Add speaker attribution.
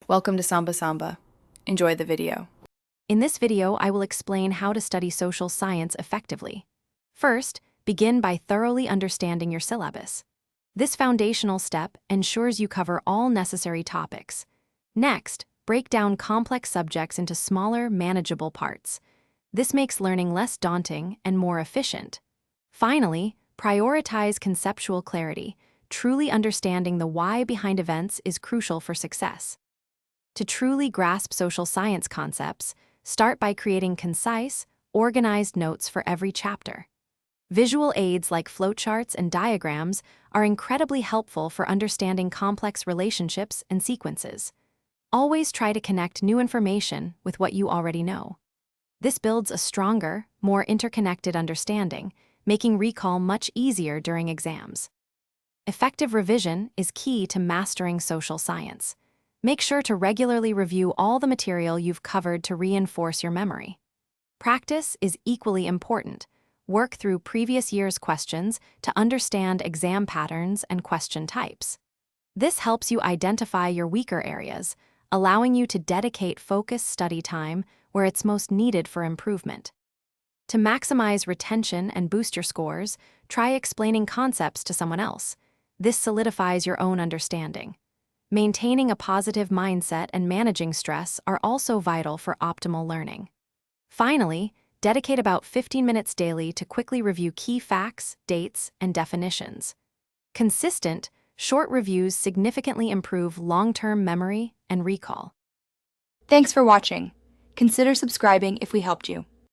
Speaker 1: Welcome to Samba Samba. Enjoy the video.
Speaker 2: In this video, I will explain how to study social science effectively. First, begin by thoroughly understanding your syllabus. This foundational step ensures you cover all necessary topics. Next, break down complex subjects into smaller, manageable parts. This makes learning less daunting and more efficient. Finally, prioritize conceptual clarity. Truly understanding the why behind events is crucial for success. To truly grasp social science concepts, start by creating concise, organized notes for every chapter. Visual aids like flowcharts and diagrams are incredibly helpful for understanding complex relationships and sequences. Always try to connect new information with what you already know. This builds a stronger, more interconnected understanding, making recall much easier during exams. Effective revision is key to mastering social science. Make sure to regularly review all the material you've covered to reinforce your memory. Practice is equally important. Work through previous year's questions to understand exam patterns and question types. This helps you identify your weaker areas, allowing you to dedicate focused study time where it's most needed for improvement. To maximize retention and boost your scores, try explaining concepts to someone else. This solidifies your own understanding. Maintaining a positive mindset and managing stress are also vital for optimal learning. Finally, dedicate about 15 minutes daily to quickly review key facts, dates, and definitions. Consistent, short reviews significantly improve long-term memory and recall.
Speaker 3: Thanks for watching. Consider subscribing if we helped you.